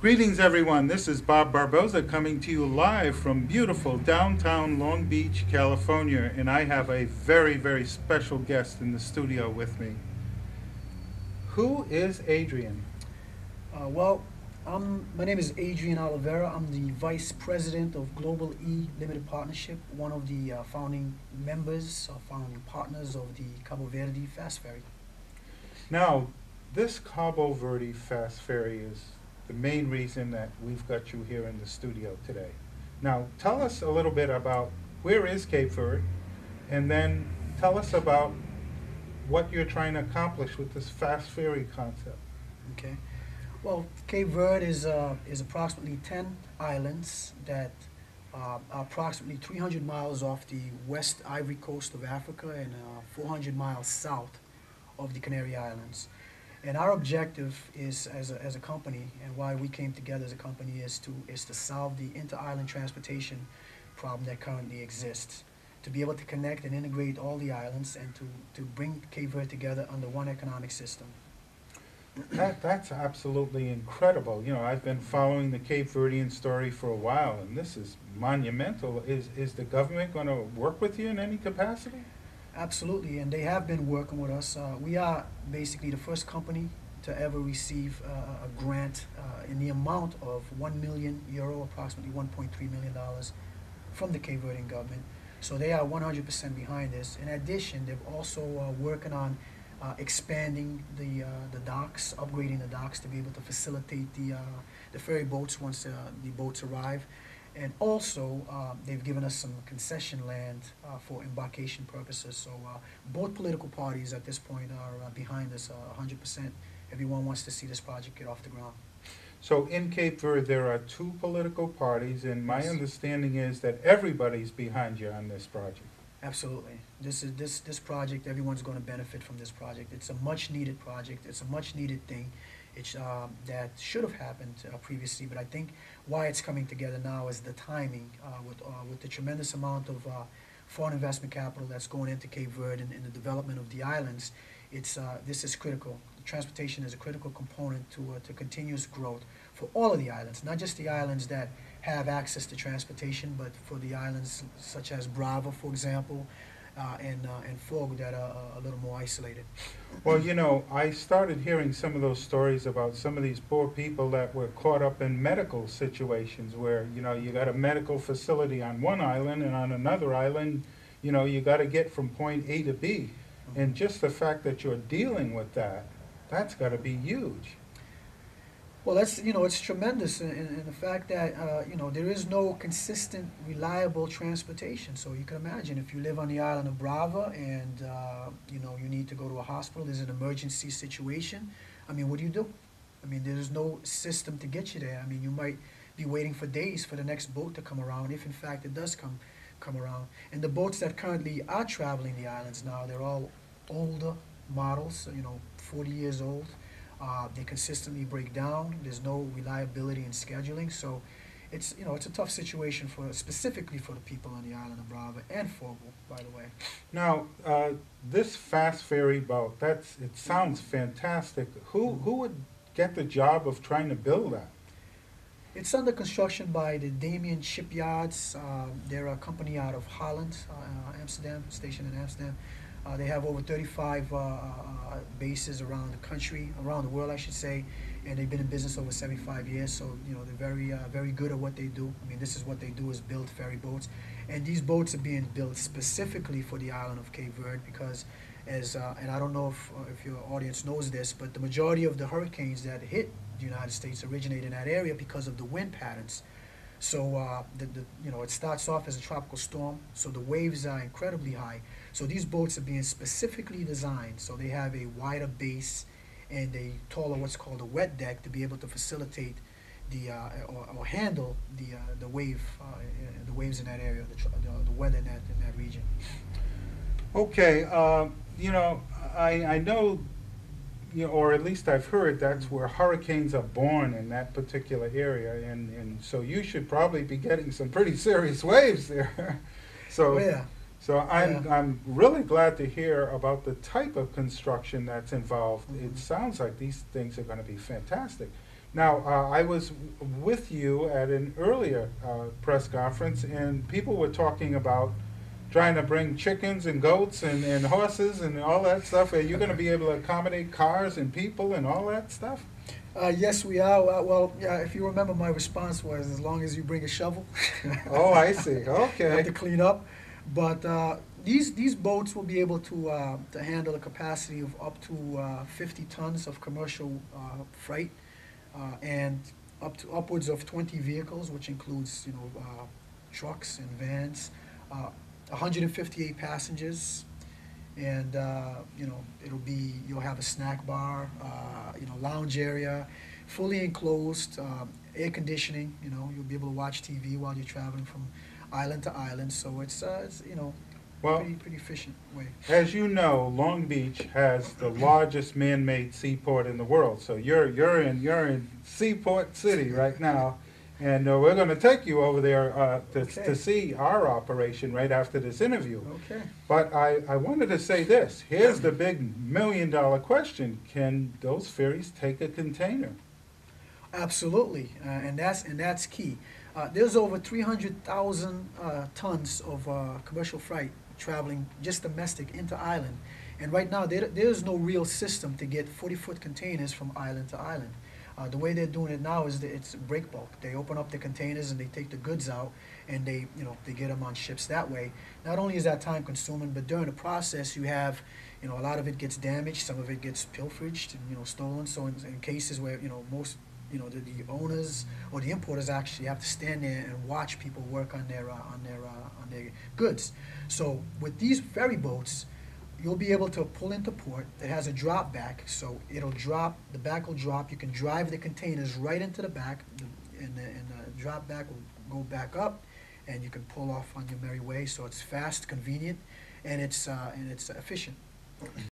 Greetings, everyone. This is Bob Barboza coming to you live from beautiful downtown Long Beach, California, and I have a very, very special guest in the studio with me. Who is Adrian? Well, my name is Adrian Oliveria. I'm the Vice President of Global E Limited Partnership, one of the founding members, founding partners of the Cabo Verde Fast Ferry. Now, this Cabo Verde Fast Ferry is the main reason that we've got you here in the studio today. Now, tell us a little bit about where is Cayford, and then tell us about what you're trying to accomplish with this fast ferry concept. Okay. Well, Cape Verde is approximately 10 islands that are approximately 300 miles off the West Ivory Coast of Africa and 400 miles south of the Canary Islands. And our objective is, as a company, and why we came together as a company, is to solve the inter-island transportation problem that currently exists. To be able to connect and integrate all the islands and to bring Cape Verde together under one economic system. That's absolutely incredible. You know, I've been following the Cape Verdean story for a while, and this is monumental. Is the government going to work with you in any capacity? Absolutely, and they have been working with us. We are basically the first company to ever receive a grant in the amount of €1 million, approximately $1.3 million, from the Cape Verdean government. So they are 100% behind this. In addition, they're also working on expanding the docks, upgrading the docks to be able to facilitate the ferry boats once the boats arrive. And also, they've given us some concession land for embarkation purposes. So both political parties at this point are behind us 100%. Everyone wants to see this project get off the ground. So in Cape Verde, there are two political parties, and my Yes. understanding is that everybody's behind you on this project. Absolutely. This project, everyone's going to benefit from this project. It's a much needed project. It's a much needed thing. It's that should have happened previously, but I think why it's coming together now is the timing with the tremendous amount of foreign investment capital that's going into Cape Verde and the development of the islands. This is critical. Transportation is a critical component to continuous growth for all of the islands, not just the islands that have access to transportation, but for the islands such as Brava, for example, and Fog that are a little more isolated. Well, you know, I started hearing some of those stories about some of these poor people that were caught up in medical situations where, you know, you got a medical facility on one island and on another island, you know, you got to get from point A to B. And just the fact that you're dealing with that, that's got to be huge. Well, it's tremendous in the fact that, there is no consistent, reliable transportation. So you can imagine if you live on the island of Brava and, you need to go to a hospital, there's an emergency situation. I mean, what do you do? I mean, there's no system to get you there. I mean, you might be waiting for days for the next boat to come around, if in fact it does come around. And the boats that currently are traveling the islands now, they're all older models, 40 years old. They consistently break down. There's no reliability in scheduling, so it's a tough situation specifically for the people on the island of Brava and Fogo, by the way. Now, this fast ferry boat, it sounds fantastic. Who would get the job of trying to build that? It's under construction by the Damien Shipyards. They're a company out of Holland, Amsterdam, stationed in Amsterdam. They have over 35 bases around the country, around the world, I should say, and they've been in business over 75 years. So they're very good at what they do. I mean, this is what they do, is build ferry boats, and these boats are being built specifically for the island of Cape Verde because, and I don't know if your audience knows this, but the majority of the hurricanes that hit the United States originate in that area because of the wind patterns. So it starts off as a tropical storm, so the waves are incredibly high. So these boats are being specifically designed, so they have a wider base and a taller, what's called a wet deck, to be able to facilitate or handle the waves in that area, the weather in that region. Okay, I know, or at least I've heard that's where hurricanes are born in that particular area, and so you should probably be getting some pretty serious waves there. So, Oh, yeah. so I'm Yeah. I'm really glad to hear about the type of construction that's involved. Mhm. It sounds like these things are going to be fantastic. Now, I was with you at an earlier press conference, and people were talking about trying to bring chickens and goats and horses and all that stuff. Are you going to be able to accommodate cars and people and all that stuff? Yes, we are. Well, yeah, if you remember, my response was, as long as you bring a shovel. Oh, I see. You have to Okay. clean up. But these boats will be able to handle a capacity of up to 50 tons of commercial freight, and up to upwards of 20 vehicles, which includes trucks and vans, 158 passengers, and you'll have a snack bar, lounge area, fully enclosed, air conditioning. You'll be able to watch TV while you're traveling from island to island. So it's Well, pretty efficient way. as you know, Long Beach has the largest man-made seaport in the world. So you're in Seaport City right now, and we're going to take you over there to Okay. see our operation right after this interview. Okay. But I wanted to say this. Here's the big $1 million question: can those ferries take a container? Absolutely, and that's key. There's over 300,000 tons of commercial freight traveling just domestic into island, and right now there's no real system to get 40-foot containers from island to island. The way they're doing it now is that it's break bulk. They open up the containers and they take the goods out, and they get them on ships that way. Not only is that time consuming, but during the process you have, a lot of it gets damaged, some of it gets pilferaged and stolen. So in cases where most the owners or the importers actually have to stand there and watch people work on their goods. So with these ferry boats, you'll be able to pull into port. It has a drop back, so it'll drop. The back will drop. You can drive the containers right into the back, and the drop back will go back up, and you can pull off on your merry way. So it's fast, convenient, and it's efficient.